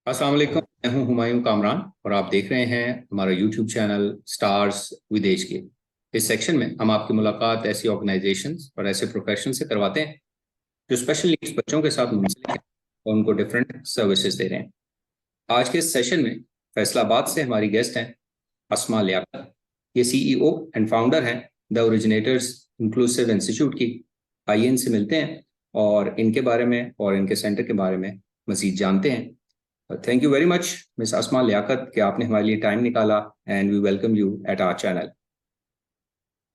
अस्सलाम वालेकुम। मैं हूं हुमायूं कामरान और आप देख रहे हैं हमारा यूट्यूब चैनल स्टार्स विदेश के। इस सेक्शन में हम आपकी मुलाकात ऐसी ऑर्गेनाइजेशंस और ऐसे प्रोफेशन से करवाते हैं जो स्पेशल नीड्स बच्चों के साथ मुंसलिक हैं और उनको डिफरेंट सर्विसेज दे रहे हैं। आज के इस सेशन में फैसलाबाद से हमारी गेस्ट हैं अस्मा लियाकत। ये सीईओ एंड फाउंडर हैं द ओरिजिनेटर्स इंक्लूसिव इंस्टीट्यूट की। आइए इनसे मिलते हैं और इनके बारे में और इनके सेंटर के बारे में मजीद जानते हैं। Thank you very much miss Asma Liaquat कि आपने हमारे लिए टाइम निकाला and we welcome you at our channel.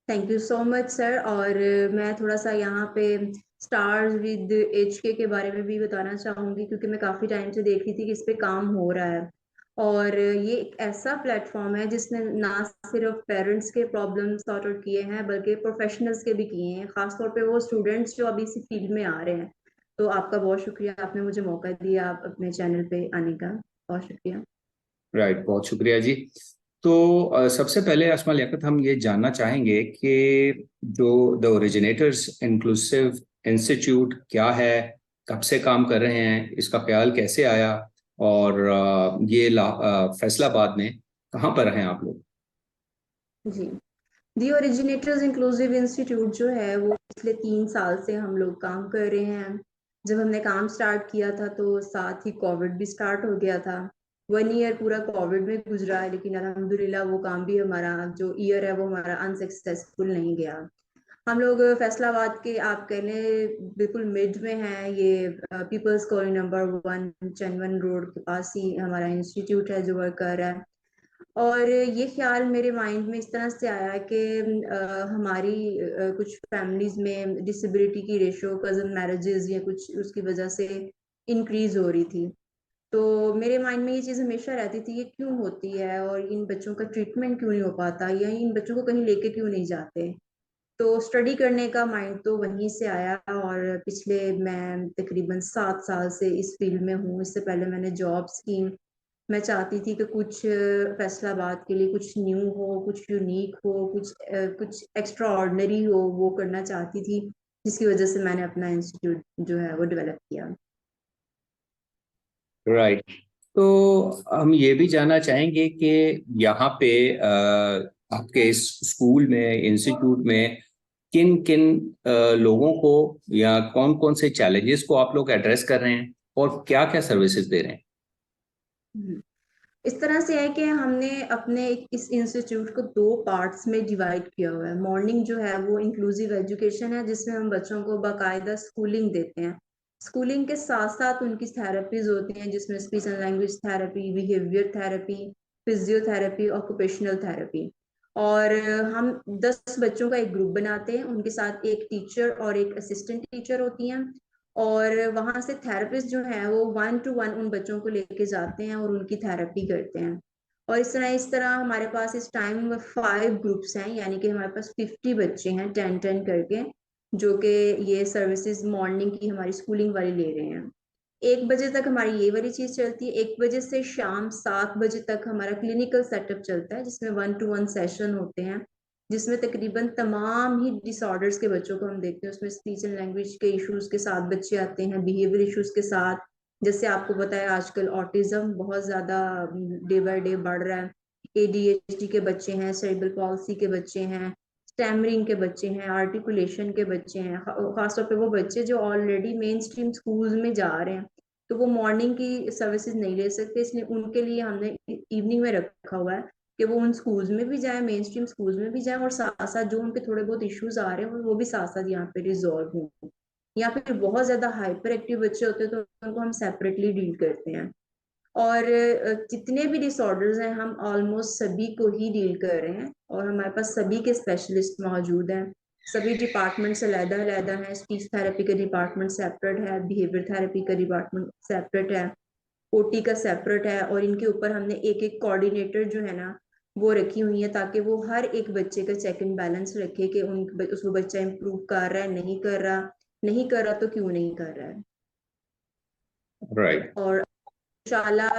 Thank you so much sir. और मैं थोड़ा सा यहाँ पे स्टार्स विद HK के बारे में भी बताना चाहूंगी, क्योंकि मैं काफी टाइम से देख रही थी कि इस पे काम हो रहा है। और ये एक ऐसा प्लेटफॉर्म है जिसने ना सिर्फ पेरेंट्स के प्रॉब्लम सॉर्ट आउट किए हैं, बल्कि प्रोफेशनल्स के भी किए हैं, खासतौर पे वो स्टूडेंट्स जो अभी इसी फील्ड में आ रहे हैं। तो आपका बहुत शुक्रिया, आपने मुझे मौका दिया आप अपने चैनल पे आने का। बहुत शुक्रिया। राइट, बहुत शुक्रिया जी। तो सबसे पहले अस्मा लियाकत हम ये जानना चाहेंगे कि जो द ओरिजिनेटर्स इंक्लूसिव इंस्टीट्यूट क्या है, कब से काम कर रहे हैं, इसका ख्याल कैसे आया और फैसलाबाद में कहाँ पर हैं आप लोग? जी, दी ओरिजिनेटर्स इंक्लूसिव इंस्टीट्यूट जो है वो पिछले 3 साल से हम लोग काम कर रहे हैं। जब हमने काम स्टार्ट किया था तो साथ ही कोविड भी स्टार्ट हो गया था। 1 ईयर पूरा कोविड में गुजरा है, लेकिन अल्हम्दुलिल्लाह वो काम भी हमारा जो ईयर है वो हमारा अनसक्सेसफुल नहीं गया। हम लोग फैसलाबाद के आप कह लें बिल्कुल मिड में हैं। ये peoples colony number 1 Chandvan road के पास ही हमारा इंस्टीट्यूट है जो वर्क कर रहा है। और ये ख्याल मेरे माइंड में इस तरह से आया कि हमारी कुछ फैमिलीज में डिसेबिलिटी की रेशो कजन मैरिजेस या कुछ उसकी वजह से इंक्रीज हो रही थी। तो मेरे माइंड में ये चीज़ हमेशा रहती थी, ये क्यों होती है और इन बच्चों का ट्रीटमेंट क्यों नहीं हो पाता या इन बच्चों को कहीं लेके क्यों नहीं जाते। तो स्टडी करने का माइंड तो वहीं से आया। और पिछले मैं तकरीबन 7 साल से इस फील्ड में हूँ। इससे पहले मैंने जॉब्स की। मैं चाहती थी कि कुछ फैसलाबाद के लिए कुछ न्यू हो, कुछ यूनिक हो, कुछ एक्स्ट्रा ऑर्डिनरी हो, वो करना चाहती थी, जिसकी वजह से मैंने अपना इंस्टीट्यूट जो है वो डेवलप किया। राइट। तो हम ये भी जानना चाहेंगे कि यहाँ पे आपके इस स्कूल में, इंस्टीट्यूट में किन किन लोगों को या कौन कौन से चैलेंजेस को आप लोग एड्रेस कर रहे हैं और क्या क्या सर्विसेज दे रहे हैं? हम्म। इस तरह से है कि हमने अपने इस इंस्टीट्यूट को 2 पार्ट्स में डिवाइड किया हुआ है। मॉर्निंग जो है वो इंक्लूसिव एजुकेशन है, जिसमें हम बच्चों को बाकायदा स्कूलिंग देते हैं। स्कूलिंग के साथ साथ उनकी थेरेपीज होती हैं, जिसमें speech and language therapy, behaviour therapy, physiotherapy, occupational therapy. और हम 10 बच्चों का एक ग्रुप बनाते हैं, उनके साथ एक टीचर और एक असिस्टेंट टीचर होती हैं। और वहां से थेरेपिस्ट जो है वो 1 to 1 उन बच्चों को लेके जाते हैं और उनकी थेरेपी करते हैं। और इस तरह हमारे पास इस टाइम 5 ग्रुप्स हैं, यानी कि हमारे पास 50 बच्चे हैं, 10-10 करके, जो कि ये सर्विसेज मॉर्निंग की हमारी स्कूलिंग वाली ले रहे हैं। 1 बजे तक हमारी ये वाली चीज चलती है। 1 बजे से शाम 7 बजे तक हमारा क्लिनिकल सेटअप चलता है, जिसमें 1 to 1 सेशन होते हैं, जिसमें तकरीबन तमाम ही डिसऑर्डर्स के बच्चों को हम देखते हैं। उसमें स्पीच एंड लैंग्वेज के इश्यूज के साथ बच्चे आते हैं, बिहेवियर इश्यूज के साथ। जैसे आपको पता है आजकल ऑटिज्म बहुत ज्यादा डे बाय डे बढ़ रहा है। ADHD के बच्चे हैं, सेरेब्रल पॉल्सी के बच्चे हैं, स्टैमरिंग के बच्चे हैं, आर्टिकुलेशन के बच्चे हैं। खासतौर पे वो बच्चे जो ऑलरेडी मेन स्ट्रीम स्कूल्स में जा रहे हैं, तो वो मॉर्निंग की सर्विसेज नहीं ले सकते, इसलिए उनके लिए हमने इवनिंग में रखा हुआ है कि वो उन स्कूल्स में भी जाए, मेन स्ट्रीम स्कूल्स में भी जाए, और साथ साथ जो उनके थोड़े बहुत इश्यूज आ रहे हैं वो भी साथ साथ यहाँ पे रिजॉल्व हों। या फिर बहुत ज्यादा हाइपर एक्टिव बच्चे होते हैं तो उनको हम सेपरेटली डील करते हैं। और जितने भी डिसऑर्डर्स हैं हम ऑलमोस्ट सभी को ही डील कर रहे हैं, और हमारे पास सभी के स्पेशलिस्ट मौजूद हैं। सभी डिपार्टमेंट से अलग अलग हैं। स्पीच थेरेपी का डिपार्टमेंट सेपरेट है, बिहेवियर थेरेपी का डिपार्टमेंट सेपरेट है, OT का सेपरेट है। और इनके ऊपर हमने एक एक कोऑर्डिनेटर जो है ना वो रखी हुई है, ताकि वो हर एक बच्चे का चेक एंड बैलेंस रखे कि उसको बच्चा इम्प्रूव कर रहा है, नहीं कर रहा, नहीं कर रहा तो क्यों नहीं कर रहा है। राइट। और इंशाल्लाह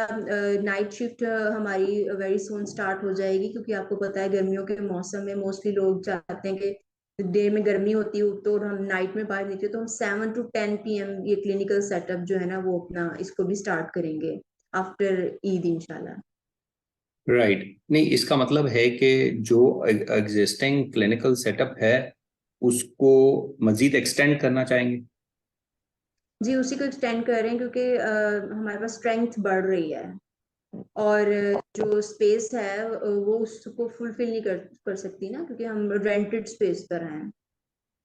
नाइट शिफ्ट हमारी वेरी सून स्टार्ट हो जाएगी, क्योंकि आपको पता है गर्मियों के मौसम में मोस्टली लोग चाहते हैं कि डे में गर्मी होती है तो हम नाइट में बाहर निकले, तो हम 7 to 10 PM ये क्लिनिकल सेटअप जो है ना वो अपना इसको भी स्टार्ट करेंगे। आफ्टर ईद इंशाल्लाह। राइट। नहीं, इसका मतलब है कि जो एग्जिस्टिंग क्लिनिकल सेटअप है उसको मजीद एक्सटेंड करना चाहेंगे। जी, उसी को एक्सटेंड कर रहे हैं क्योंकि हमारे पास स्ट्रेंथ बढ़ रही है और जो स्पेस है वो उसको फुलफिल नहीं कर सकती ना, क्योंकि हम रेंटेड स्पेस पर हैं।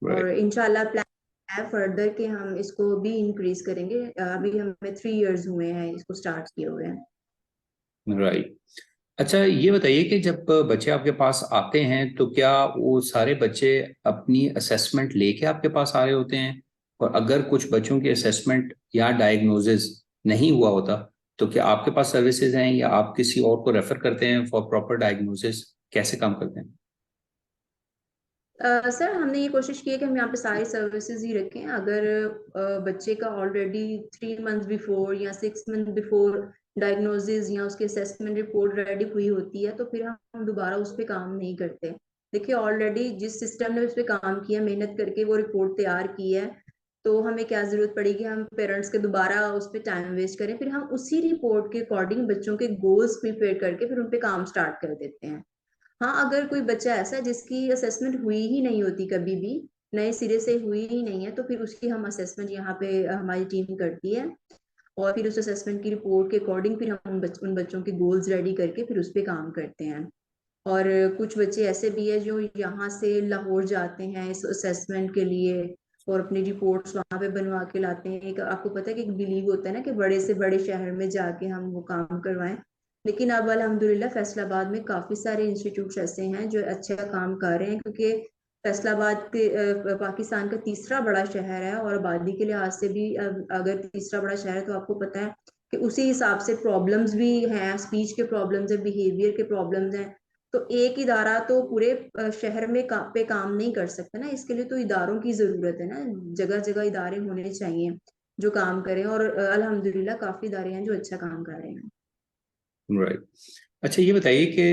और राइट। इंशाल्लाह प्लान है फर्दर कि हम इसको भी इंक्रीज करेंगे। अभी हमें 3 इयर्स हुए हैं इसको स्टार्ट किए हुए हैं। राइट। अच्छा, ये बताइए कि जब बच्चे आपके पास आते हैं तो क्या वो सारे बच्चे अपनी असेसमेंट लेके आपके पास आ रहे होते हैं? और अगर कुछ बच्चों की असेसमेंट या डायग्नोसिस नहीं हुआ होता तो क्या आपके पास सर्विसेज हैं या आप किसी और को रेफर करते हैं फॉर प्रॉपर डायग्नोसिस? कैसे काम करते हैं? सर, हमने ये कोशिश की है कि हम यहाँ पे सारी सर्विसेज ही रखें। अगर बच्चे का ऑलरेडी 3 मंथ बिफोर या 6 मंथ बिफोर डायग्नोसिस या उसकी असेसमेंट रिपोर्ट रेडी हुई होती है तो फिर हम दोबारा उस पर काम नहीं करते। देखिए, ऑलरेडी जिस सिस्टम ने उस पर काम किया, मेहनत करके वो रिपोर्ट तैयार की है, तो हमें क्या जरूरत पड़ेगी हम पेरेंट्स के दोबारा उस पर टाइम वेस्ट करें। फिर हम उसी रिपोर्ट के अकॉर्डिंग बच्चों के गोल्स प्रिपेयर करके फिर उन पे काम स्टार्ट कर देते हैं। हाँ, अगर कोई बच्चा ऐसा है जिसकी असेसमेंट हुई ही नहीं होती कभी भी, नए सिरे से हुई ही नहीं है, तो फिर उसकी हम असेसमेंट यहाँ पे हमारी टीम करती है। और फिर उस असेसमेंट की रिपोर्ट के अकॉर्डिंग फिर हम उन बच्चों के गोल्स रेडी करके फिर उस पे काम करते हैं। और कुछ बच्चे ऐसे भी है जो यहाँ से लाहौर जाते हैं इस असेसमेंट के लिए और अपनी रिपोर्ट्स वहां पे बनवा के लाते हैं। एक आपको पता है कि एक बिलीव होता है ना कि बड़े से बड़े शहर में जाके हम वो काम करवाएं। लेकिन अब अल्हम्दुलिल्लाह फैसलाबाद में काफी सारे इंस्टीट्यूट्स ऐसे हैं जो अच्छा काम कर रहे हैं, क्योंकि फैसलाबाद के पाकिस्तान का तीसरा बड़ा शहर है और आबादी के लिहाज से भी अगर तीसरा बड़ा शहर है तो आपको पता है कि उसी हिसाब से प्रॉब्लम्स भी हैं, स्पीच के प्रॉब्लम्स है, बिहेवियर के प्रॉब्लम्स हैं। तो एक इदारा तो पूरे शहर में पे काम नहीं कर सकता ना, इसके लिए तो इदारों की जरूरत है ना। जगह जगह इदारे होने चाहिए जो काम करें, और अल्हम्दुलिल्लाह काफी इदारे हैं जो अच्छा काम कर रहे हैं। राइट। अच्छा, ये बताइए कि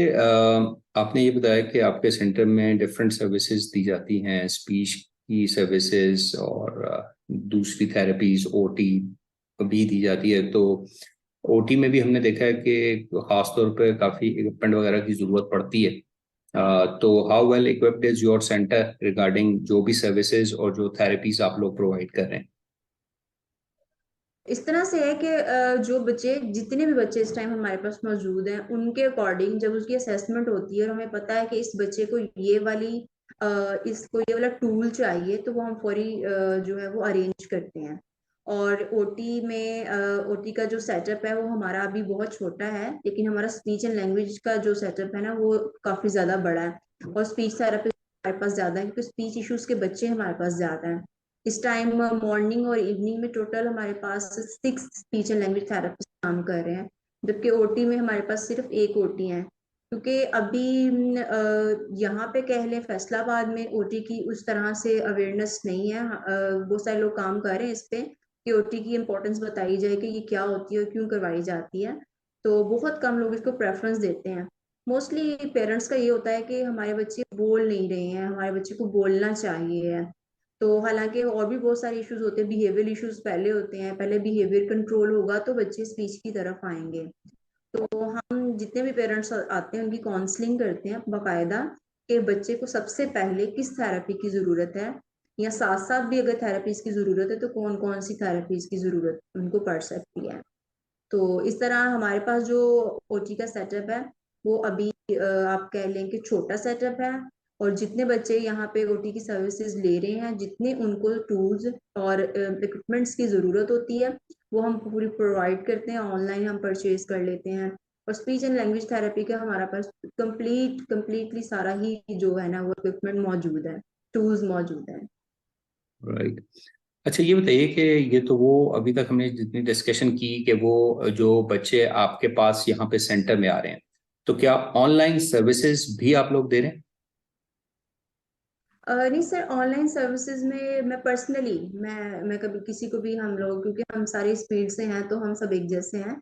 आपने ये बताया कि आपके सेंटर में डिफरेंट सर्विसेज दी जाती हैं, स्पीच की सर्विसेज और दूसरी थेरेपीज, ओटी भी दी जाती है। तो ओटी में भी हमने देखा है कि खास तौर पे काफ़ी इक्विपमेंट वगैरह की ज़रूरत पड़ती है। तो how well equipped is your centre regarding जो भी सर्विसेज और जो थेरेपीज आप लोग प्रोवाइड कर रहे हैं? इस तरह से है कि जो बच्चे, जितने भी बच्चे इस टाइम हमारे पास मौजूद हैं, उनके अकॉर्डिंग जब उसकी असेसमेंट होती है और हमें पता है कि इस बच्चे को ये वाली इसको ये वाला टूल चाहिए, तो वो हम फौरी जो है वो अरेंज करते हैं। और ओटी में ओटी का जो सेटअप है वो हमारा अभी बहुत छोटा है, लेकिन हमारा स्पीच एंड लैंग्वेज का जो सेटअप है ना वो काफी ज्यादा बड़ा है। और स्पीच थेरेपिस्ट हमारे पास ज्यादा है क्योंकि स्पीच इश्यूज के बच्चे हमारे पास ज्यादा हैं। इस टाइम मॉर्निंग और इवनिंग में टोटल हमारे पास 6 स्पीच एंड लैंग्वेज थेरेपिस्ट काम कर रहे हैं, जबकि ओटी में हमारे पास सिर्फ एक ओटी है। क्योंकि अभी यहाँ पे कह लें फैसलाबाद में ओटी की उस तरह से अवेयरनेस नहीं है। बहुत सारे लोग काम कर रहे हैं इस पे कि ओटी की इम्पोर्टेंस बताई जाए कि ये क्या होती है और क्यों करवाई जाती है। तो बहुत कम लोग इसको प्रेफरेंस देते हैं। मोस्टली पेरेंट्स का ये होता है कि हमारे बच्चे बोल नहीं रहे हैं, हमारे बच्चे को बोलना चाहिए। तो हालांकि और भी बहुत सारे इश्यूज होते हैं, बिहेवियर इश्यूज पहले होते हैं, पहले बिहेवियर कंट्रोल होगा तो बच्चे स्पीच की तरफ आएंगे। तो हम जितने भी पेरेंट्स आते हैं उनकी काउंसलिंग करते हैं बाकायदा कि बच्चे को सबसे पहले किस थेरेपी की जरूरत है, या साथ साथ भी अगर थेरेपीज की जरूरत है तो कौन कौन सी थेरेपीज की जरूरत उनको पड़ सकती है। तो इस तरह हमारे पास जो ओटी का सेटअप है वो अभी आप कह लें कि छोटा सेटअप है। और जितने बच्चे यहाँ पे ओटी की सर्विसेज ले रहे हैं, जितने उनको टूल्स और इक्विपमेंट्स की जरूरत होती है वो हम पूरी प्रोवाइड करते हैं, ऑनलाइन हम परचेज कर लेते हैं। और स्पीच एंड लैंग्वेज थेरेपी का हमारा पास कंप्लीटली सारा ही जो है ना वो इक्विपमेंट मौजूद है, टूल्स मौजूद है। राइट। अच्छा, ये बताइए कि ये तो वो अभी तक हमने जितनी डिस्कशन की कि वो जो बच्चे आपके पास यहाँ पे सेंटर में आ रहे हैं, तो क्या ऑनलाइन सर्विसेज भी आप लोग दे रहे हैं? नहीं सर, ऑनलाइन सर्विसेज में मैं पर्सनली मैं कभी किसी को भी, हम लोग क्योंकि हम सारे स्पीड से हैं तो हम सब एक जैसे हैं।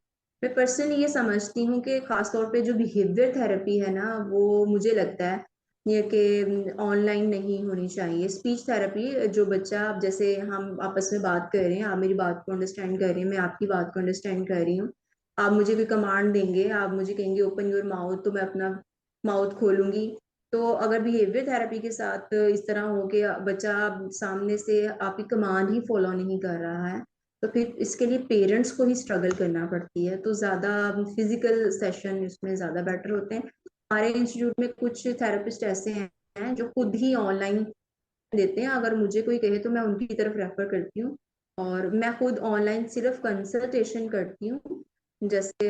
मैं पर्सनली ये समझती हूँ कि खास तौर पे जो बिहेवियर थेरेपी है ना वो मुझे लगता है ये कि ऑनलाइन नहीं होनी चाहिए। स्पीच थेरेपी जो बच्चा, अब जैसे हम आपस में बात कर रहे हैं, आप मेरी बात को अंडरस्टैंड कर रही हैं, मैं आपकी बात को अंडरस्टैंड कर रही हूँ, आप मुझे कोई कमांड देंगे, आप मुझे कहेंगे ओपन योर माउथ, तो मैं अपना माउथ खोलूंगी। तो अगर बिहेवियर थेरेपी के साथ इस तरह हो कि बच्चा सामने से आपकी कमांड ही फॉलो नहीं कर रहा है, तो फिर इसके लिए पेरेंट्स को ही स्ट्रगल करना पड़ती है। तो ज्यादा फिजिकल सेशन इसमें ज्यादा बेटर होते हैं। हमारे इंस्टीट्यूट में कुछ थेरेपिस्ट ऐसे हैं जो खुद ही ऑनलाइन देते हैं। अगर मुझे कोई कहे तो मैं उनकी तरफ रेफर करती हूँ। और मैं खुद ऑनलाइन सिर्फ कंसल्टेशन करती हूँ। जैसे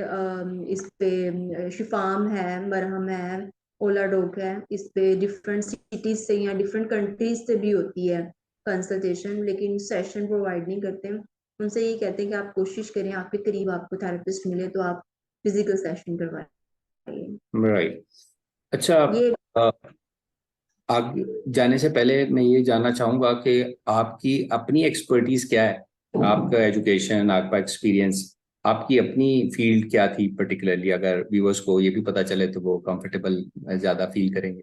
इस पे शिफाम है, मरहम है, ओला डॉग है। इस पे डिफरेंट सिटीज से या डिफरेंट कंट्रीज से भी होती है कंसल्टेशन, लेकिन सेशन प्रोवाइड नहीं करते हैं। उनसे ये कहते हैं कि आप कोशिश करें, आपके करीब आपको थेरेपिस्ट मिले तो आप फिजिकल सेशन करवाइए। राइट। अच्छा, ये अ, आगे जाने से पहले मैं ये जानना चाहूंगा कि आपकी अपनी एक्सपर्टीज क्या है, आपका एजुकेशन, आपका एक्सपीरियंस, आपकी अपनी फील्ड क्या थी पर्टिकुलरली, अगर व्यूअर्स को ये भी पता चले तो वो कंफर्टेबल ज्यादा फील करेंगे।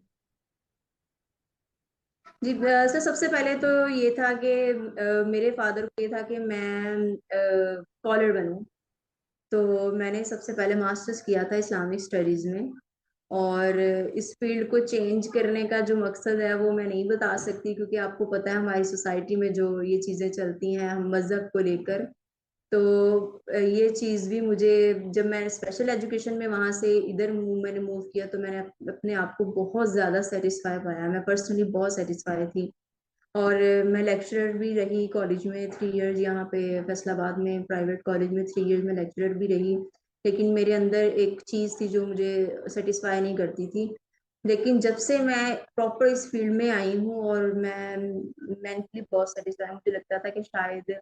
जी सर, सबसे पहले तो ये था कि मेरे फादर को ये था कि मैं स्कॉलर बनूं। तो मैंने सबसे पहले मास्टर्स किया था इस्लामिक स्टडीज में। और इस फील्ड को चेंज करने का जो मकसद है वो मैं नहीं बता सकती, क्योंकि आपको पता है हमारी सोसाइटी में जो ये चीजें चलती हैं हम मजहब को लेकर। तो ये चीज भी मुझे, जब मैं स्पेशल एजुकेशन में वहां से इधर मैंने मूव किया, तो मैंने अपने आप को बहुत ज्यादा सेटिस्फाई पाया। मैं पर्सनली बहुत सेटिस्फाई थी। और मैं लेक्चरर भी रही कॉलेज में 3 इयर्स, यहाँ पे फैसलाबाद में प्राइवेट कॉलेज में 3 इयर्स में लेक्चरर भी रही। लेकिन मेरे अंदर एक चीज थी जो मुझे सेटिस्फाई नहीं करती थी। लेकिन जब से मैं प्रॉपर इस फील्ड में आई हूँ और मैं मेंटली बहुत सेटिस्फाई, मुझे लगता था कि शायद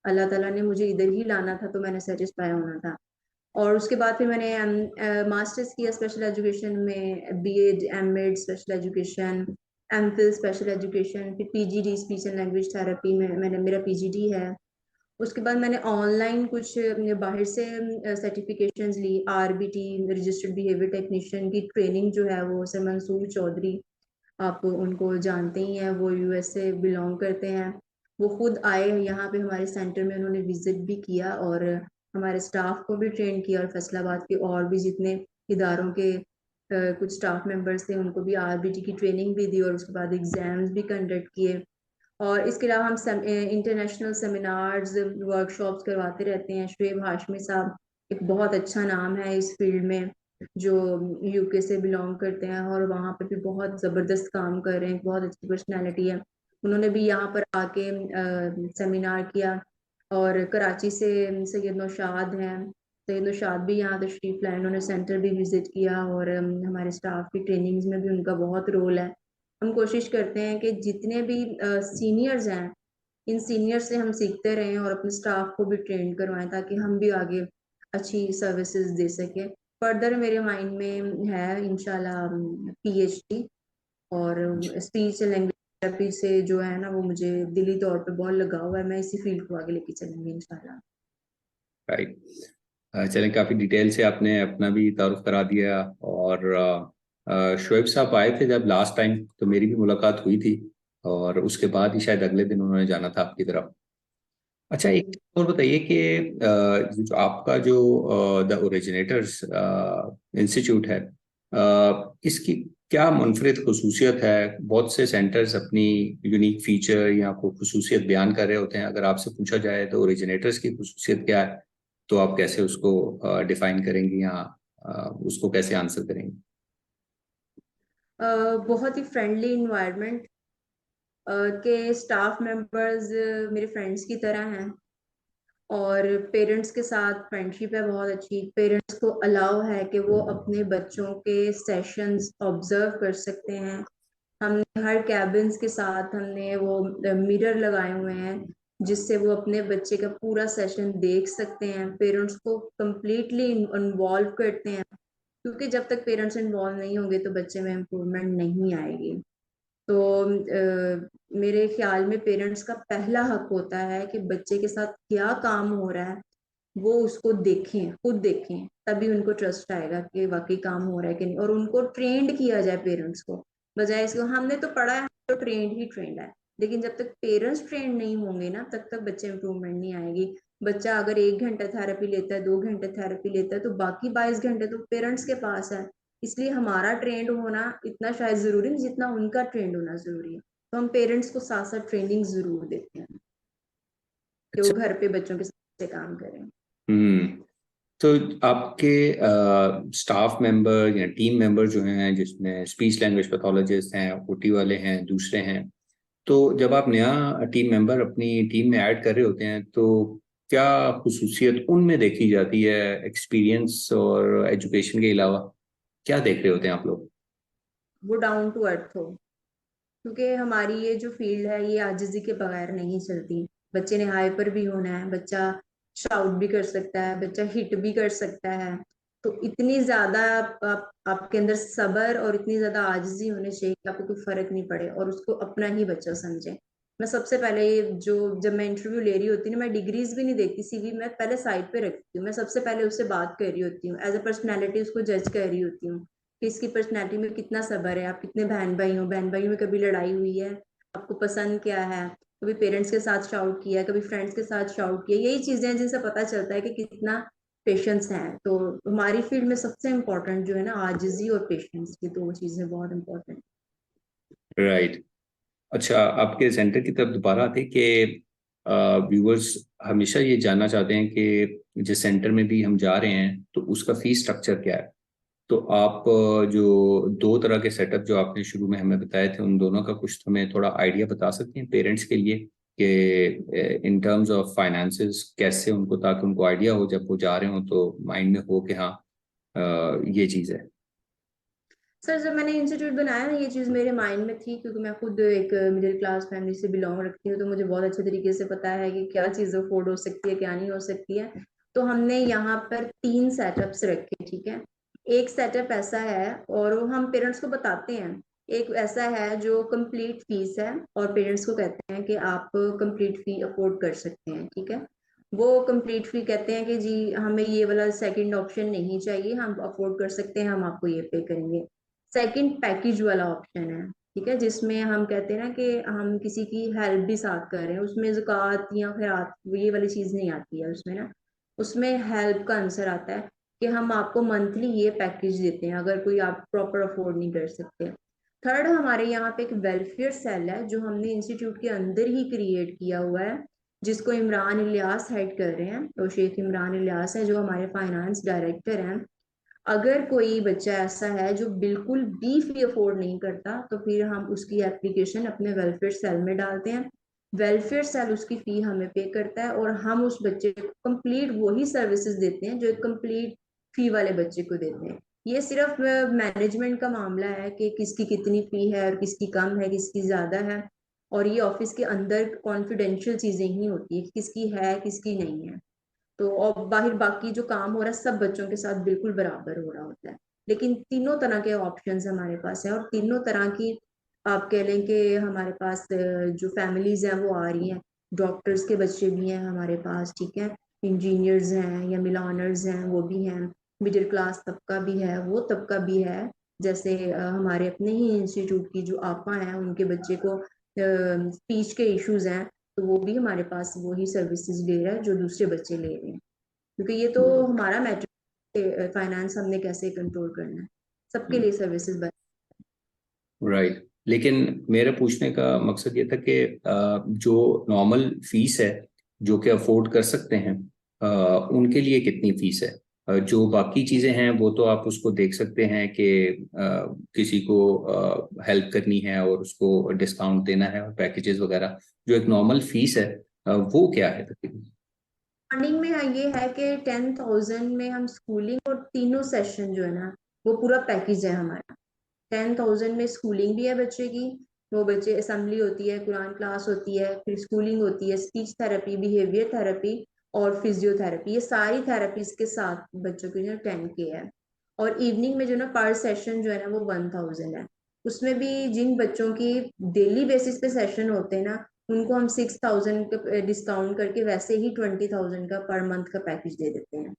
अल्लाह ताला ने मुझे इधर ही लाना था, तो मैंने सेटिस्फाई होना था। और उसके बाद फिर मैंने मास्टर्स किया स्पेशल एजुकेशन में, BEd, MEd special education, MPhil special education, फिर PGD speech and language therapy में मेरा पीजीडी है। उसके बाद मैंने ऑनलाइन कुछ बाहर से सर्टिफिकेशंस ली। आरबीटी रजिस्टर्ड बिहेवियर टेक्नीशियन की ट्रेनिंग जो है वो सर मंसूर चौधरी, आप उनको जानते ही हैं, वो यूएस से बिलोंग करते हैं। वो खुद आए यहाँ पे हमारे सेंटर में, उन्होंने विजिट भी किया और हमारे स्टाफ को भी ट्रेन किया। और फैसलाबाद के और भी जितने इदारों के कुछ स्टाफ मेंबर्स थे उनको भी आरबीटी की ट्रेनिंग भी दी, और उसके बाद एग्जाम्स भी कंडक्ट किए। और इसके अलावा हम इंटरनेशनल सेमिनार्स, वर्कशॉप्स करवाते रहते हैं। शुएब हाशमी साहब एक बहुत अच्छा नाम है इस फील्ड में, जो यूके से बिलोंग करते हैं और वहाँ पे भी बहुत ज़बरदस्त काम कर रहे हैं, बहुत अच्छी पर्सनैलिटी है। उन्होंने भी यहाँ पर आके सेमिनार किया। और कराची से सैयद नौशाद हैं, सैयद नौशाद भी यहाँ तशरीफ लाए, उन्होंने सेंटर भी विजिट किया। और हमारे स्टाफ की ट्रेनिंग्स में भी उनका बहुत रोल है। हम कोशिश करते हैं कि जितने भी सीनियर्स हैं, इन सीनियर से हम सीखते रहें और अपने स्टाफ को भी ट्रेन करवाएं, ताकि हम भी आगे अच्छी सर्विसेज दे सकें। फर्दर मेरे माइंड में है इंशाल्लाह पीएचडी। और स्पीच लैंग्वेज थेरेपी से जो है ना, वो मुझे दिली तौर पे बहुत लगाव है। मैं इसी फील्ड को आगे लेके चलूंगी इंशाल्लाह। राइट। चलें, काफ़ी डिटेल से आपने अपना भी तारुफ करा दिया। और शोएब साहब आए थे जब लास्ट टाइम, तो मेरी भी मुलाकात हुई थी, और उसके बाद ही शायद अगले दिन उन्होंने जाना था आपकी तरफ। अच्छा, एक चीज़ और बताइए कि जो आपका जो द ओरिजिनेटर्स इंस्टीट्यूट है, इसकी क्या मुनफरिद खसूसियत है? बहुत से सेंटर्स अपनी यूनिक फीचर या कोई खसूसियत बयान कर रहे होते हैं। अगर आपसे पूछा जाए तो ओरिजिनेटर्स की खसूसियत क्या है, तो आप कैसे उसको डिफाइन करेंगी, या उसको कैसे आंसर करेंगी? बहुत ही फ्रेंडली इन्वायरमेंट, के स्टाफ मेंबर्स मेरे फ्रेंड्स की तरह हैं। और पेरेंट्स के साथ फ्रेंडशिप है बहुत अच्छी। पेरेंट्स को अलाउ है कि वो अपने बच्चों के सेशंस ऑब्जर्व कर सकते हैं। हमने हर कैबिन्स के साथ हमने वो मिरर लगाए हुए हैं, जिससे वो अपने बच्चे का पूरा सेशन देख सकते हैं। पेरेंट्स को कंप्लीटली इन्वॉल्व करते हैं, क्योंकि जब तक पेरेंट्स इन्वॉल्व नहीं होंगे तो बच्चे में इम्प्रूवमेंट नहीं आएगी। तो मेरे ख्याल में पेरेंट्स का पहला हक होता है कि बच्चे के साथ क्या काम हो रहा है वो उसको देखें, खुद देखें, तभी उनको ट्रस्ट आएगा कि वाकई काम हो रहा है कि नहीं। और उनको ट्रेंड किया जाए पेरेंट्स को, बजाय इसको हमने तो पढ़ा है तो ट्रेंड ही ट्रेंड है। लेकिन जब तक पेरेंट्स ट्रेंड नहीं होंगे ना, तब तक बच्चे इंप्रूवमेंट नहीं आएगी। बच्चा अगर 1 घंटा थेरेपी लेता है, 2 घंटे थेरेपी लेता है, तो बाकी 22 घंटे तो पेरेंट्स के पास है। इसलिए हमारा ट्रेंड होना इतना शायद जरूरी नहीं जितना उनका ट्रेंड होना जरूरी है। तो हम पेरेंट्स को साथ साथ ट्रेनिंग जरूर देते हैं कि वो अच्छा। घर पे बच्चों के साथ काम करें। हम्म। तो आपके स्टाफ मेंबर या टीम मेंबर जो हैं, जिसमें स्पीच लैंग्वेज पैथोलॉजिस्ट हैं, ओटी वाले हैं, दूसरे हैं, तो जब आप नया टीम मेंबर अपनी टीम में ऐड कर रहे होते हैं, तो क्या खुसूसियत उनमें देखी जाती है एक्सपीरियंस और एजुकेशन के अलावा? क्या देख रहे होते हैं आप लोग? वो डाउन टू अर्थ हो, क्योंकि हमारी ये जो फील्ड है ये आजिजी के बगैर नहीं चलती। बच्चे ने हाइपर भी होना है, बच्चा शाउट भी कर सकता है, बच्चा हिट भी कर सकता है। तो इतनी ज्यादा आपके अंदर सब्र और इतनी ज्यादा आजिजी होनी चाहिए कि आपको कोई फर्क नहीं पड़े और उसको अपना ही बच्चा समझे। मैं सबसे पहले जो जब मैं इंटरव्यू ले रही होती हूँ ना, मैं डिग्रीज भी नहीं देखती, सीवी मैं पहले साइड पे रखती हूँ। मैं सबसे पहले उससे बात कर रही होती हूँ, एज अ पर्सनैलिटी उसको जज कर रही होती हूँ कि इसकी पर्सनैलिटी में कितना सब्र है, आप कितने बहन भाई हो, बहन भाइयों में कभी लड़ाई हुई है, आपको पसंद क्या है, कभी पेरेंट्स के साथ शाउट किया है, कभी फ्रेंड्स के साथ शाउट किया। यही चीजें हैं जिनसे पता चलता है कि कितना पेशेंस है। तो हमारी फील्ड में सबसे इम्पोर्टेंट जो है ना, आजिजी और पेशेंस, ये दो चीजें बहुत इंपॉर्टेंट। राइट। अच्छा, आपके सेंटर की तरफ दोबारा आते हैं कि व्यूअर्स हमेशा ये जानना चाहते हैं कि जिस सेंटर में भी हम जा रहे हैं तो उसका फीस स्ट्रक्चर क्या है। तो आप जो दो तरह के सेटअप जो आपने शुरू में हमें बताए थे, उन दोनों का कुछ हमें थोड़ा आइडिया बता सकते हैं पेरेंट्स के लिए कि इन टर्म्स ऑफ फाइनेंसेस कैसे उनको, ताकि उनको आइडिया हो जब वो जा रहे हो तो माइंड में हो कि हाँ ये चीज़ है। सर, जब मैंने इंस्टीट्यूट बनाया ना, ये चीज मेरे माइंड में थी, क्योंकि मैं खुद एक मिडिल क्लास फैमिली से बिलोंग रखती हूँ, तो मुझे बहुत अच्छे तरीके से पता है कि क्या चीज अफोर्ड हो सकती है, क्या नहीं हो सकती है। तो हमने यहाँ पर 3 सेटअप्स रखे, ठीक है। एक सेटअप ऐसा है और वो हम पेरेंट्स को बताते हैं। एक ऐसा है जो कंप्लीट फीस है और पेरेंट्स को कहते हैं कि आप कंप्लीट फी अफोर्ड कर सकते हैं, ठीक है। वो कंप्लीट फी कहते हैं कि जी हमें ये वाला सेकंड ऑप्शन नहीं चाहिए, हम अफोर्ड कर सकते हैं, हम आपको ये पे करेंगे। सेकंड पैकेज वाला ऑप्शन है, ठीक है, जिसमें हम कहते हैं ना कि हम किसी की हेल्प भी साथ कर रहे हैं, उसमें ज़कात या खैरात ये वाली चीज नहीं आती है उसमें ना। उसमें हेल्प का आंसर आता है कि हम आपको मंथली ये पैकेज देते हैं अगर कोई आप प्रॉपर अफोर्ड नहीं कर सकते। थर्ड, हमारे यहाँ पे एक वेलफेयर सेल है जो हमने इंस्टीट्यूट के अंदर ही क्रिएट किया हुआ है, जिसको इमरान इलियास हेड कर रहे हैं। तो शेख इमरान इलियास है जो हमारे फाइनेंस डायरेक्टर हैं। अगर कोई बच्चा ऐसा है जो बिल्कुल भी फी अफोर्ड नहीं करता, तो फिर हम उसकी एप्लीकेशन अपने वेलफेयर सेल में डालते हैं। वेलफेयर सेल उसकी फी हमें पे करता है और हम उस बच्चे को कंप्लीट वही सर्विसेज देते हैं जो एक कंप्लीट फी वाले बच्चे को देते हैं। ये सिर्फ मैनेजमेंट का मामला है कि किसकी कितनी फी है और किसकी कम है, किसकी ज्यादा है। और ये ऑफिस के अंदर कॉन्फिडेंशियल चीजें ही होती है, किसकी है किसकी नहीं है। तो और बाहर बाकी जो काम हो रहा है सब बच्चों के साथ बिल्कुल बराबर हो रहा होता है। लेकिन तीनों तरह के ऑप्शंस हमारे पास है और तीनों तरह की, आप कह लें कि हमारे पास जो फैमिलीज हैं वो आ रही हैं। डॉक्टर्स के बच्चे भी हैं हमारे पास, ठीक है। इंजीनियर्स हैं या मिलानर्स हैं वो भी हैं। मिडिल क्लास तबका भी है, वो तबका भी है। जैसे हमारे अपने ही इंस्टीट्यूट की जो आपा हैं, उनके बच्चे को स्पीच के इश्यूज हैं, तो वो भी हमारे पास वही सर्विसेज ले रहा है जो दूसरे बच्चे ले रहे हैं। क्योंकि ये तो हमारा मैटर, फाइनेंस हमने कैसे कंट्रोल करना है, सबके लिए सर्विसेज बन। राइट। लेकिन मेरा पूछने का मकसद ये था कि जो नॉर्मल फीस है, जो कि अफोर्ड कर सकते हैं, उनके लिए कितनी फीस है? जो बाकी चीज़ें हैं वो तो आप उसको देख सकते हैं कि किसी को हेल्प करनी है और उसको डिस्काउंट देना है और पैकेजेस वगैरह। जो एक नॉर्मल फीस है वो क्या है तकरीबन? फंडिंग में ये है कि 10,000 में हम स्कूलिंग और तीनों सेशन जो है ना, वो पूरा पैकेज है हमारा। 10,000 में स्कूलिंग भी है बच्चे की, वो बच्चे असेंबली होती है, कुरान क्लास होती है, फिर स्कूलिंग होती है, स्पीच थेरेपी, बिहेवियर थेरेपी और फिजियोथेरेपी, ये सारी थेरेपीज के साथ बच्चों की जो 10K है। और इवनिंग में जो ना पर सेशन जो है ना वो 1,000 है। उसमें भी जिन बच्चों की डेली बेसिस पे सेशन होते हैं ना, उनको हम 6,000 का डिस्काउंट करके वैसे ही 20,000 का पर मंथ का पैकेज दे देते हैं।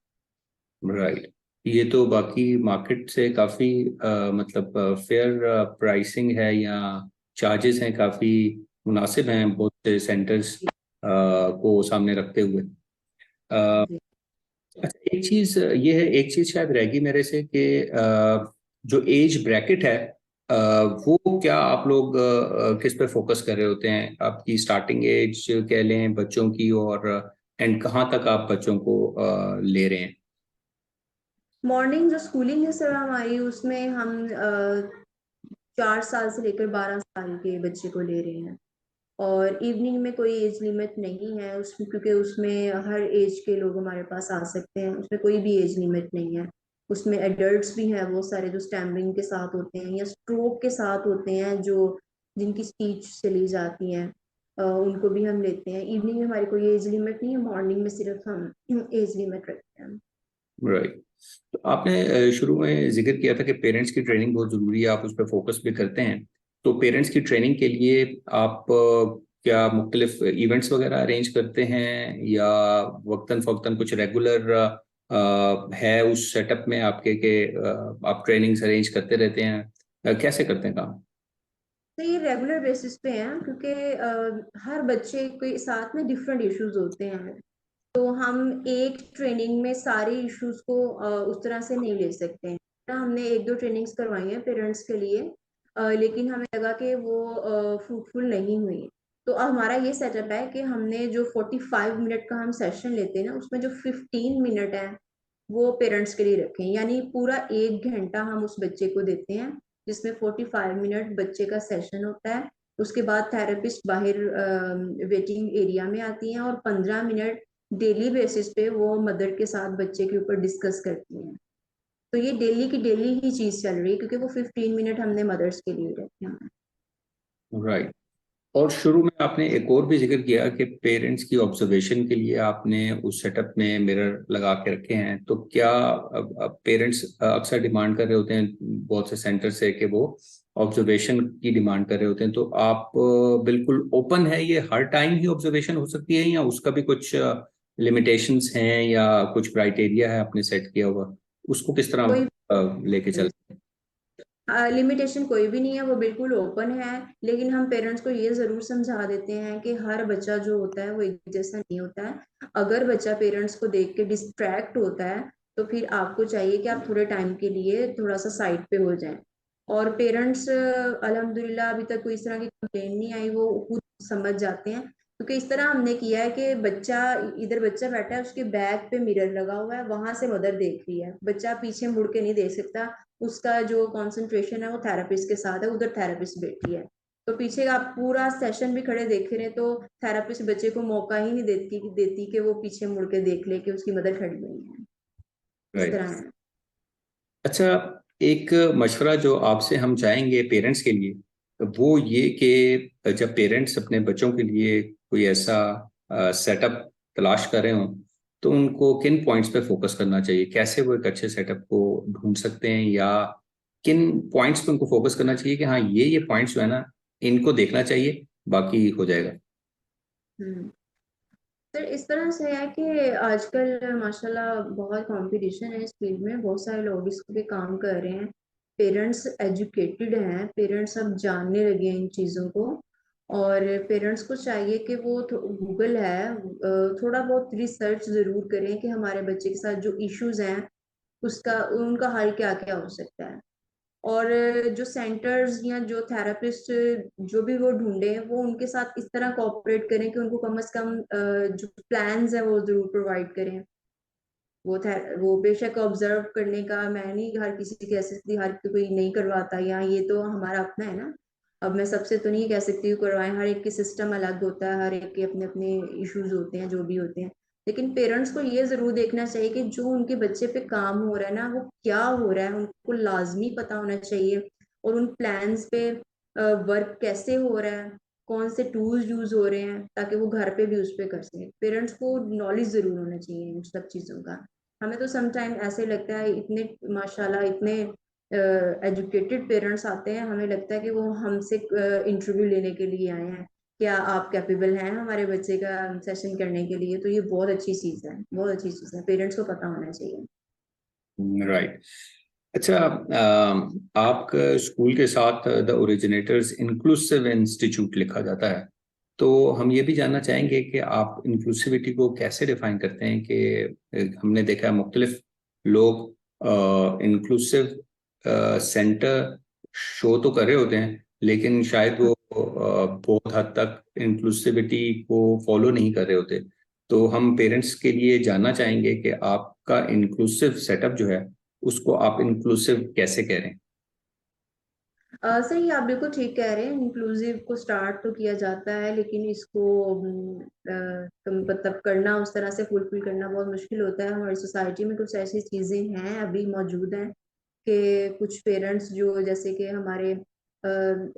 राइट। ये तो बाकी मार्केट से काफ़ी मतलब फेयर प्राइसिंग है, या चार्जेस हैं काफ़ी मुनासिब हैं बहुत से सेंटर्स को सामने रखते हुए। जी। अच्छा, एक चीज ये है, एक चीज शायद रहेगी मेरे से कि जो एज ब्रैकेट है, अ, वो क्या आप लोग किस पे फोकस कर रहे होते हैं? आपकी स्टार्टिंग एज कह लें बच्चों की, और एंड कहाँ तक आप बच्चों को ले रहे हैं? मॉर्निंग जो स्कूलिंग है सर हमारी, उसमें हम 4 साल से लेकर 12 साल के बच्चे को ले रहे हैं। और इवनिंग में कोई एज लिमिट नहीं है उसमें, क्योंकि उसमें हर एज के लोग हमारे पास आ सकते हैं, उसमें कोई भी एज लिमिट नहीं है। उसमें एडल्ट्स भी हैं, वो सारे जो स्टैमरिंग के साथ होते हैं या स्ट्रोक के साथ होते हैं, जो जिनकी स्पीच चली जाती है, उनको भी हम लेते हैं। इवनिंग में हमारी कोई एज लिमिट नहीं है, मॉर्निंग में सिर्फ हम एज लिमिट रखते हैं। राइट। तो आपने शुरू में जिक्र किया था कि पेरेंट्स की ट्रेनिंग बहुत जरूरी है, आप उस पर फोकस भी करते हैं। तो पेरेंट्स की ट्रेनिंग के लिए आप क्या मुख्तलिफ इवेंट्स वगैरह अरेंज करते हैं, या वक्तन फवक्तन कुछ रेगुलर है उस सेटअप में आपके के आप ट्रेनिंग्स अरेंज करते रहते हैं? कैसे करते हैं काम? तो ये रेगुलर बेसिस पे है, क्योंकि हर बच्चे के साथ में डिफरेंट इश्यूज होते हैं। तो हम एक ट्रेनिंग में सारे इश्यूज को उस तरह से नहीं ले सकते हैं ना। हमने एक दो ट्रेनिंग्स करवाई हैं पेरेंट्स के लिए, लेकिन हमें लगा कि वो फ्रूटफुल नहीं हुई। तो अब हमारा ये सेटअप है कि हमने जो 45 मिनट का हम सेशन लेते हैं ना, उसमें जो 15 मिनट है वो पेरेंट्स के लिए रखें, यानी पूरा 1 घंटा हम उस बच्चे को देते हैं, जिसमें 45 मिनट बच्चे का सेशन होता है। उसके बाद थेरेपिस्ट बाहर वेटिंग एरिया में आती हैं, और 15 मिनट डेली बेसिस पे वो मदर के साथ बच्चे के ऊपर डिस्कस करती हैं। तो ये डेली की डेली ही चीज चल रही है, क्योंकि वो 15 मिनट हमने मदर्स के लिए रखे हैं। राइट। और शुरू में आपने एक और भी जिक्र किया कि पेरेंट्स की ऑब्जर्वेशन के लिए आपने उस सेटअप में मिरर लगा के रखे हैं। तो क्या अब पेरेंट्स अक्सर डिमांड कर रहे होते हैं बहुत से सेंटर से कि वो ऑब्जर्वेशन की डिमांड कर रहे होते हैं, तो आप बिल्कुल ओपन है, ये हर टाइम ही ऑब्जर्वेशन हो सकती है, या उसका भी कुछ लिमिटेशंस हैं या कुछ क्राइटेरिया है आपने सेट किया हुआ? उसको किस तरह कोई लेके चलते लिमिटेशन कोई भी नहीं है, वो बिल्कुल ओपन है। लेकिन हम पेरेंट्स को ये जरूर समझा देते हैं कि हर बच्चा जो होता है वो एक जैसा नहीं होता है। अगर बच्चा पेरेंट्स को देख के डिस्ट्रैक्ट होता है, तो फिर आपको चाहिए कि आप थोड़े टाइम के लिए थोड़ा सा साइड पे हो जाएं। और पेरेंट्स अल्हम्दुलिल्लाह अभी तक कोई इस तरह की कंप्लेन नहीं आई, वो खुद समझ जाते हैं। क्योंकि इस तरह हमने किया है कि बच्चा, इधर बच्चा बैठा है, उसके बैक पे मिरर लगा हुआ है, वहां से मदर देख रही है, बच्चा पीछे मुड़ के नहीं देख सकता। उसका जो कंसंट्रेशन है वो थेरेपिस्ट के साथ है, उधर थेरेपिस्ट बैठी है। तो पीछे आप पूरा सेशन भी खड़े देख रहे हैं, तो थेरेपिस्ट बच्चे को मौका ही नहीं देती कि वो पीछे मुड़ के देख ले कि उसकी मदर खड़ी हुई है। इस राइट। तरह है। अच्छा, एक मशवरा जो आपसे हम चाहेंगे पेरेंट्स के लिए, वो ये कि जब पेरेंट्स अपने बच्चों के लिए कोई ऐसा सेटअप तलाश कर रहे हो, तो उनको किन पॉइंट्स पे फोकस करना चाहिए? कैसे वो एक अच्छे सेटअप को ढूंढ सकते हैं, या किन पॉइंट्स पे उनको फोकस करना चाहिए कि हाँ ये पॉइंट्स जो है ना, इनको देखना चाहिए, बाकी हो जाएगा? हम्म। तो इस तरह से है कि आजकल माशाल्लाह बहुत कंपटीशन है इस फील्ड में, बहुत सारे लोग इस पे काम कर रहे हैं। पेरेंट्स एजुकेटेड हैं, पेरेंट्स अब जानने लगे हैं इन चीज़ों को। और पेरेंट्स को चाहिए कि वो गूगल है, थोड़ा बहुत रिसर्च ज़रूर करें कि हमारे बच्चे के साथ जो इश्यूज हैं उसका उनका हल क्या क्या हो सकता है। और जो सेंटर्स या जो थेरापिस्ट जो भी वो ढूंढे, वो उनके साथ इस तरह कोऑपरेट करें कि उनको कम से कम जो प्लान्स है वो जरूर प्रोवाइड करें। वो बेशक ऑब्जर्व करने का मैं नहीं हर किसी की कह सकती, हर कोई नहीं करवाता, या ये तो हमारा अपना है ना। अब मैं सबसे तो नहीं कह सकती हूँ करवाएं, हर एक के सिस्टम अलग होता है, हर एक के अपने अपने इश्यूज होते हैं जो भी होते हैं। लेकिन पेरेंट्स को ये जरूर देखना चाहिए कि जो उनके बच्चे पे काम हो रहा है ना, वो क्या हो रहा है, उनको लाजमी पता होना चाहिए। और उन प्लान्स पे वर्क कैसे हो रहा है, कौन से टूल्स यूज हो रहे हैं, ताकि वो घर पे भी उस पे कर सकें। पेरेंट्स को नॉलेज जरूर होना चाहिए इन सब चीजों का। हमें तो समटाइम ऐसे लगता है, इतने माशाल्लाह इतने एजुकेटेड पेरेंट्स आते हैं, हमें लगता है कि वो हमसे इंटरव्यू लेने के लिए आए हैं, क्या आप कैपेबल हैं हमारे बच्चे का सेशन करने के लिए। तो ये बहुत अच्छी चीज़ है, बहुत अच्छी चीज़ है, पेरेंट्स को पता होना चाहिए। राइट। अच्छा, आपका स्कूल के साथ द ओरिजिनेटर्स इंक्लूसिव इंस्टीट्यूट लिखा जाता है, तो हम ये भी जानना चाहेंगे कि आप इंक्लूसिविटी को कैसे डिफाइन करते हैं कि हमने देखा है मुख्तलिफ लोग इंक्लूसिव सेंटर शो तो कर रहे होते हैं, लेकिन शायद वो बहुत हद तक इंक्लूसिविटी को फॉलो नहीं कर रहे होते। तो हम पेरेंट्स के लिए जानना चाहेंगे कि आपका इंक्लूसिव सेटअप जो है उसको आप इंक्लूसिव कैसे कह रहे हैं। सर ये आप बिल्कुल ठीक कह रहे हैं, इंक्लूसिव को स्टार्ट तो किया जाता है लेकिन इसको मतलब करना उस तरह से फुलफिल करना बहुत मुश्किल होता है। हमारी सोसाइटी में कुछ ऐसी चीजें हैं अभी मौजूद हैं कि कुछ पेरेंट्स जो जैसे कि हमारे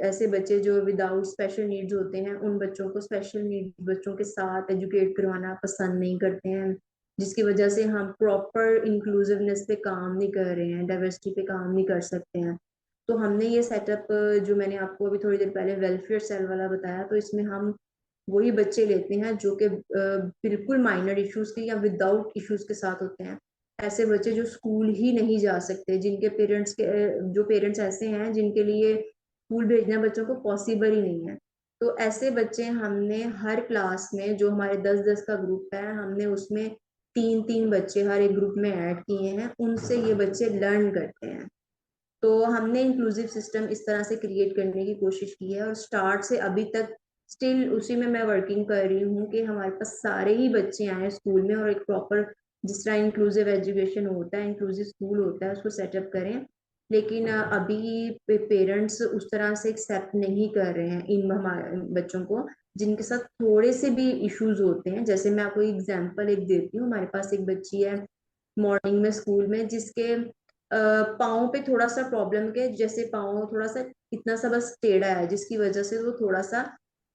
ऐसे बच्चे जो विदाउट स्पेशल नीड्स होते हैं उन बच्चों को स्पेशल नीड्स बच्चों के साथ एजुकेट करवाना पसंद नहीं करते हैं, जिसकी वजह से हम प्रॉपर इंक्लूसिवनेस पे काम नहीं कर रहे हैं, डाइवर्सिटी पे काम नहीं कर सकते हैं। तो हमने ये सेटअप जो मैंने आपको अभी थोड़ी देर पहले वेलफेयर सेल वाला बताया, तो इसमें हम वही बच्चे लेते हैं जो कि बिल्कुल माइनर इश्यूज के या विदाउट इश्यूज के साथ होते हैं। ऐसे बच्चे जो स्कूल ही नहीं जा सकते, जिनके पेरेंट्स के जो पेरेंट्स ऐसे हैं जिनके लिए स्कूल भेजना बच्चों को पॉसिबल ही नहीं है। तो ऐसे बच्चे हमने हर क्लास में, जो हमारे 10-10 का ग्रुप है, हमने उसमें 3-3 बच्चे हर एक ग्रुप में ऐड किए हैं, उनसे ये बच्चे लर्न करते हैं। तो हमने इंक्लूसिव सिस्टम इस तरह से क्रिएट करने की कोशिश की है और स्टार्ट से अभी तक स्टिल उसी में मैं वर्किंग कर रही हूँ कि हमारे पास सारे ही बच्चे आए स्कूल में और एक प्रॉपर जिस तरह इंक्लूसिव एजुकेशन होता है, इंक्लूसिव स्कूल होता है, उसको सेटअप करें। लेकिन अभी पेरेंट्स उस तरह से एक्सेप्ट नहीं कर रहे हैं इन हमारे बच्चों को जिनके साथ थोड़े से भी इश्यूज होते हैं। जैसे मैं आपको एग्जांपल एक देती हूँ, हमारे पास एक बच्ची है मॉर्निंग में स्कूल में जिसके पाँव पे थोड़ा सा प्रॉब्लम के, जैसे पाँव थोड़ा सा इतना सा बस टेढ़ा है जिसकी वजह से वो थोड़ा सा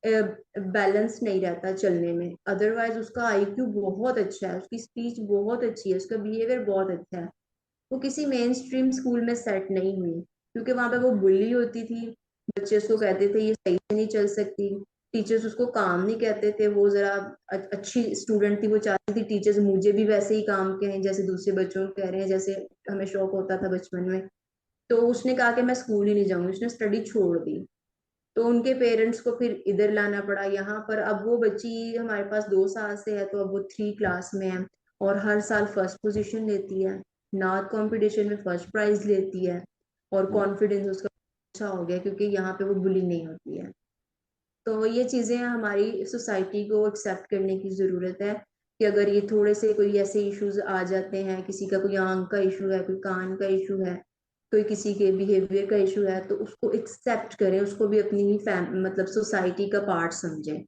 बैलेंस नहीं रहता चलने में। अदरवाइज उसका आईक्यू बहुत अच्छा है, उसकी स्पीच बहुत अच्छी है, उसका बिहेवियर बहुत अच्छा है। वो किसी मेन स्ट्रीम स्कूल में सेट नहीं हुई क्योंकि वहां पे वो बुली होती थी, बच्चे उसको कहते थे ये सही से नहीं चल सकती, टीचर्स उसको काम नहीं कहते थे, वो जरा अच्छी स्टूडेंट थी, वो चाहती थी टीचर्स मुझे भी वैसे ही काम कहें जैसे दूसरे बच्चों को कह रहे हैं, जैसे हमें शौक होता था बचपन में। तो उसने कहा कि मैं स्कूल ही नहीं जाऊंगी, उसने स्टडी छोड़ दी। तो उनके पेरेंट्स को फिर इधर लाना पड़ा यहाँ पर। अब वो बच्ची हमारे पास 2 साल से है, तो अब वो 3 क्लास में है और हर साल फर्स्ट पोजीशन लेती है, नाथ कंपटीशन में फर्स्ट प्राइज लेती है और कॉन्फिडेंस उसका अच्छा हो गया क्योंकि यहाँ पे वो बुली नहीं होती है। तो ये चीजें हमारी सोसाइटी को एक्सेप्ट करने की जरूरत है कि अगर ये थोड़े से कोई ऐसे इश्यूज आ जाते हैं, किसी का कोई आंख का इशू है, कोई कान का इशू है, कोई किसी के बिहेवियर का इशू है, तो उसको एक्सेप्ट करें, उसको भी अपनी ही मतलब सोसाइटी का पार्ट समझें,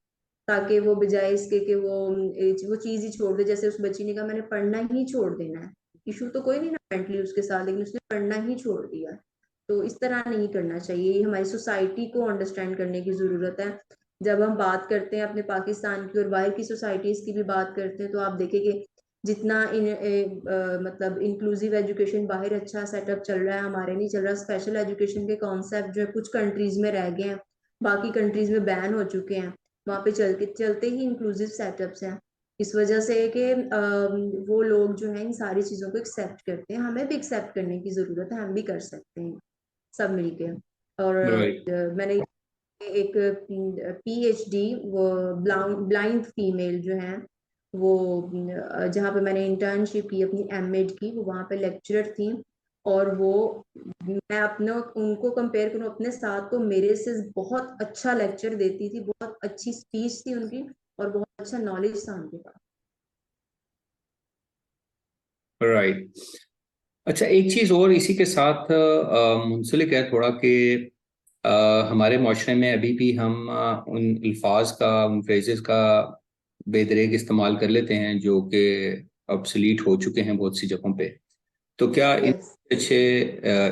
ताकि वो बजाय इसके कि वो चीज ही छोड़ दे। जैसे उस बच्ची ने कहा मैंने पढ़ना ही छोड़ देना है, इशू तो कोई नहीं ना मेंटली उसके साथ, लेकिन उसने पढ़ना ही छोड़ दिया। तो इस तरह नहीं करना चाहिए, ये हमारी सोसाइटी को अंडरस्टैंड करने की जरूरत है। जब हम बात करते हैं अपने पाकिस्तान की और बाहर की सोसाइटीज की भी बात करते हैं, तो आप देखेंगे जितना मतलब इंक्लूसिव एजुकेशन बाहर अच्छा सेटअप चल रहा है, हमारे नहीं चल रहा। स्पेशल एजुकेशन के कॉन्सेप्ट जो है कुछ कंट्रीज में रह गए हैं, बाकी कंट्रीज में बैन हो चुके हैं, वहां पे चलते ही इंक्लूसिव सेटअप्स हैं। इस वजह से कि वो लोग जो है इन सारी चीजों को एक्सेप्ट करते हैं, हमें भी एक्सेप्ट करने की जरूरत है, हम भी कर सकते हैं सब मिलके। और राइट। मैंने एक पीएचडी, वो ब्लाइंड फीमेल जो है वो जहाँ पे मैंने इंटर्नशिप की अपनी एमएड की, वो वहाँ पे लेक्चरर थी। और वो मैं अपने उनको कंपेयर करूँ अपने साथ तो मेरे से बहुत अच्छा लेक्चर देती थी, बहुत अच्छी स्पीच थी उनकी और बहुत अच्छा नॉलेज था उनके पास। राइट। अच्छा, एक चीज और इसी के साथ मुंसलिक है थोड़ा कि हमारे माशरे में अभी भी हम उन अल्फाज का, उन फ्रेजेस का बेदरेग इस्तेमाल कर लेते हैं जो कि obsolete हो चुके हैं बहुत सी जगहों पे। तो क्या इन यस, अच्छे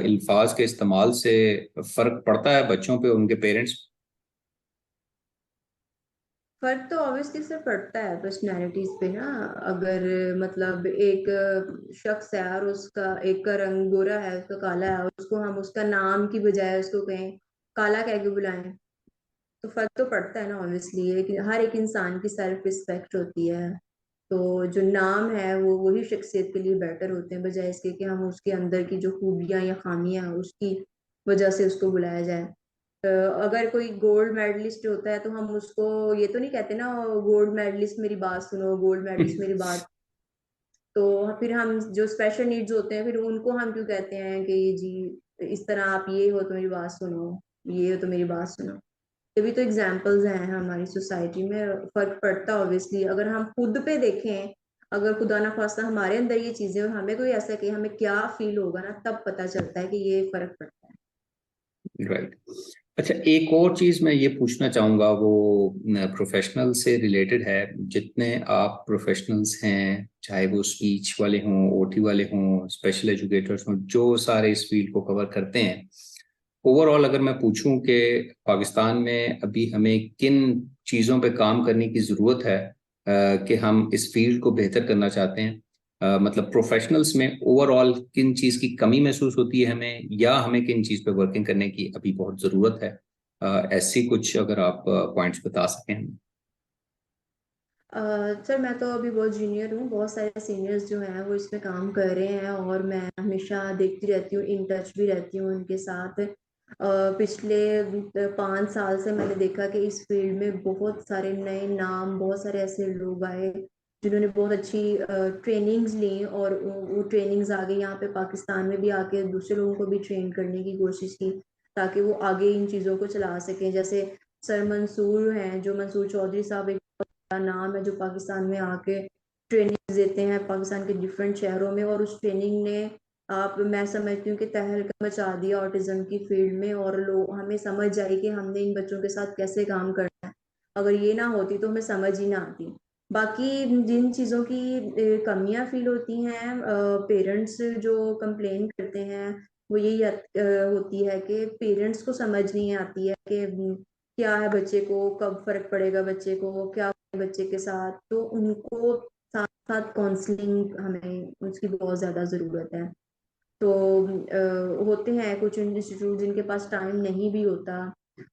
अल्फाज के इस्तेमाल से फर्क पड़ता है बच्चों पे, उनके पेरेंट्स। फर्क तो ऑब्वियसली सर पड़ता है पर्सनैलिटीज पे ना। अगर मतलब एक शख्स है और उसका एक का रंग गोरा है, उसका काला है, और उसको हम उसका नाम की बजाय उसको कहें काला कह के बुलाएं, तो फर्क तो पड़ता है ना ऑब्वियसली। लेकिन हर एक इंसान की सेल्फ रिस्पेक्ट होती है, तो जो नाम है वो वही शख्सियत के लिए बेटर होते हैं बजाय इसके कि हम उसके अंदर की जो खूबियां या खामियां हैं उसकी वजह से उसको बुलाया जाए। अगर कोई गोल्ड मेडलिस्ट होता है तो हम उसको ये तो नहीं कहते ना, गोल्ड मेडलिस्ट मेरी बात सुनो, गोल्ड मेडलिस्ट मेरी बात। तो फिर हम जो स्पेशल नीड्स होते हैं फिर उनको हम क्यों कहते हैं कि जी इस तरह आप ये हो तो मेरी बात सुनो, ये हो तो मेरी बात सुनो। ये भी तो एग्जाम्पल्स हैं हमारी सोसाइटी में, फर्क पड़ता है ऑब्वियसली। अगर हम खुद पे देखें, अगर खुदा ना खास्ता हमारे अंदर ये चीजें और हमें कोई ऐसा कि हमें क्या फील होगा ना, तब पता चलता है कि ये फर्क पड़ता है। राइट। अच्छा, एक और चीज मैं ये पूछना चाहूंगा, वो प्रोफेशनल से रिलेटेड है। जितने आप प्रोफेशनल्स हैं, चाहे वो स्पीच वाले हों, ओटी वाले हों, स्पेशल एजुकेटर्स हों, जो सारे इस फील्ड को कवर करते हैं, ओवरऑल अगर मैं पूछूं कि पाकिस्तान में अभी हमें किन चीज़ों पे काम करने की ज़रूरत है कि हम इस फील्ड को बेहतर करना चाहते हैं, मतलब प्रोफेशनल्स में ओवरऑल किन चीज़ की कमी महसूस होती है हमें, या हमें किन चीज़ पे वर्किंग करने की अभी बहुत ज़रूरत है, ऐसी कुछ अगर आप पॉइंट्स बता सकें हमें। सर मैं तो अभी बहुत जूनियर हूँ, बहुत सारे सीनियर्स जो हैं वो इसमें काम कर रहे हैं और मैं हमेशा देखती रहती हूँ, इन टच भी रहती हूँ उनके साथ। पिछले 5 साल से मैंने देखा कि इस फील्ड में बहुत सारे नए नाम, बहुत सारे ऐसे लोग आए जिन्होंने बहुत अच्छी ट्रेनिंग्स ली और वो ट्रेनिंग्स आगे यहाँ पे पाकिस्तान में भी आके दूसरे लोगों को भी ट्रेन करने की कोशिश की, ताकि वो आगे इन चीज़ों को चला सकें। जैसे सर मंसूर हैं, जो मंसूर चौधरी साहब, एक नाम है, जो पाकिस्तान में आके ट्रेनिंग देते हैं पाकिस्तान के डिफरेंट शहरों में, और उस ट्रेनिंग ने आप, मैं समझती हूँ कि तहलका मचा दिया ऑटिज्म की फील्ड में, और लोग हमें समझ आई कि हमने इन बच्चों के साथ कैसे काम करना है। अगर ये ना होती तो हमें समझ ही ना आती। बाकी जिन चीज़ों की कमियां फील होती हैं, पेरेंट्स जो कंप्लेन करते हैं, वो यही होती है कि पेरेंट्स को समझ नहीं आती है कि क्या है बच्चे को, कब फर्क पड़ेगा बच्चे को, क्या बच्चे के साथ। तो उनको साथ साथ काउंसलिंग, हमें उसकी बहुत ज्यादा जरूरत है। तो होते हैं कुछ इंस्टीट्यूट जिनके पास टाइम नहीं भी होता,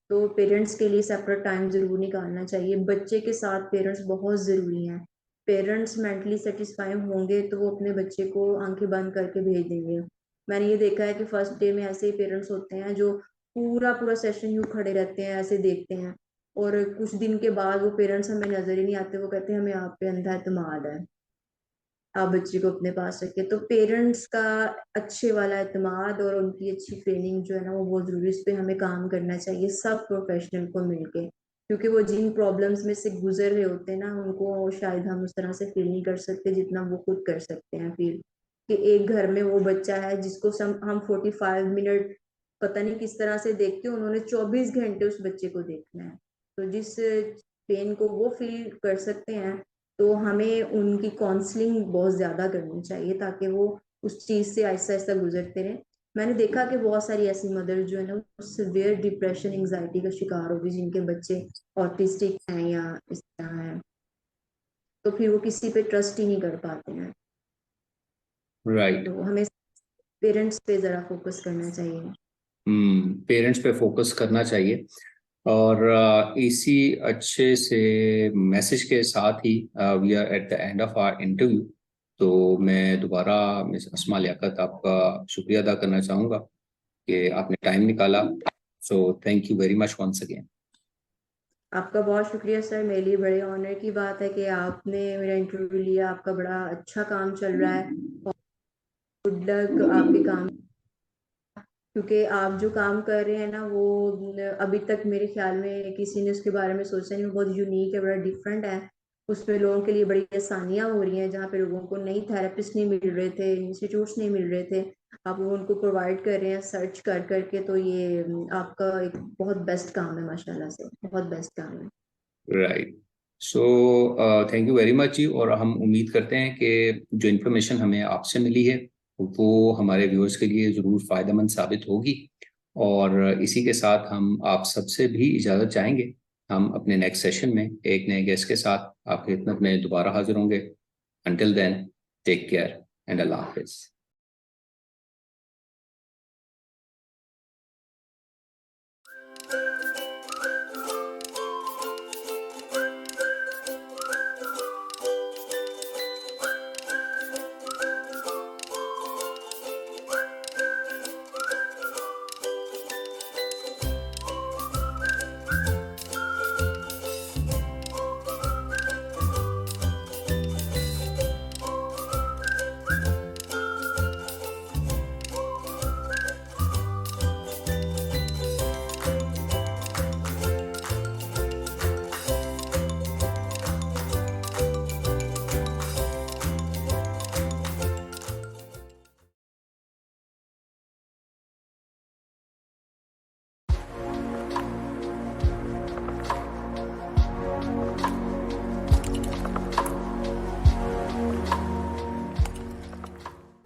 तो पेरेंट्स के लिए सेपरेट टाइम जरूर निकालना चाहिए। बच्चे के साथ पेरेंट्स बहुत जरूरी हैं। पेरेंट्स मेंटली सेटिस्फाई होंगे तो वो अपने बच्चे को आंखें बंद करके भेज देंगे। मैंने ये देखा है कि फर्स्ट डे में ऐसे ही पेरेंट्स होते हैं जो पूरा पूरा सेशन यूँ खड़े रहते हैं, ऐसे देखते हैं, और कुछ दिन के बाद वो पेरेंट्स हमें नजर ही नहीं आते, वो कहते हैं हमें आप पे अंधा एतमाद है, आप बच्चे को अपने पास रखे। तो पेरेंट्स का अच्छे वाला एतमाद और उनकी अच्छी ट्रेनिंग जो है ना, वो बहुत जरूरी, इस पे हमें काम करना चाहिए सब प्रोफेशनल को मिलके, क्योंकि वो जिन प्रॉब्लम्स में से गुजर रहे होते हैं ना, उनको शायद हम उस तरह से फील नहीं कर सकते जितना वो खुद कर सकते हैं फील। कि एक घर में वो बच्चा है जिसको हम 45 मिनट पता नहीं किस तरह से देखते हैं, उन्होंने 24 घंटे उस बच्चे को देखना है। तो जिस पेन को वो फील कर सकते हैं, तो हमें उनकी काउंसलिंग बहुत ज्यादा करनी चाहिए ताकि वो उस चीज से आहिस्ता आहिस्ता गुजरते रहे। मैंने देखा कि बहुत सारी ऐसी मदर जो है ना, सिवियर डिप्रेशन एंजाइटी का शिकार होगी, जिनके बच्चे ऑटिस्टिक हैं या इस तरह है, तो फिर वो किसी पे ट्रस्ट ही नहीं कर पाते हैं। राइट। तो हमें पेरेंट्स पे जरा फोकस करना चाहिए। पेरेंट्स पे फोकस करना चाहिए। और इसी अच्छे से मैसेज के साथ ही we are at the end of our interview. तो मैं दोबारा मिस अस्मा लियाकत आपका शुक्रिया अदा करना चाहूँगा कि आपने टाइम निकाला। So thank you very much once again. आपका बहुत शुक्रिया सर, मेरे लिए बड़े ऑनर की बात है कि आपने मेरा इंटरव्यू लिया। आपका बड़ा अच्छा काम चल रहा है, गुड लक आपके काम, क्योंकि आप जो काम कर रहे हैं ना, वो अभी तक मेरे ख्याल में किसी ने उसके बारे में सोचा नहीं। बहुत यूनिक है, बड़ा डिफरेंट है। उसमें लोगों के लिए बड़ी आसानियां हो रही हैं, जहाँ पे लोगों को नई थेरेपिस्ट नहीं मिल रहे थे, इंस्टीट्यूट्स नहीं मिल रहे थे, आप वो उनको प्रोवाइड कर रहे हैं सर्च कर करके। तो ये आपका एक बहुत बेस्ट काम है, माशाल्लाह से बहुत बेस्ट काम है। Right. So thank you very much जी। और हम उम्मीद करते हैं कि जो इन्फॉर्मेशन हमें आपसे मिली है वो हमारे व्यूअर्स के लिए ज़रूर फ़ायदेमंद साबित होगी। और इसी के साथ हम आप सबसे भी इजाज़त चाहेंगे। हम अपने नेक्स्ट सेशन में एक नए गेस्ट के साथ आपकी खिदमत में दोबारा हाजिर होंगे। Until then, take care and अल्लाह हाफिज़।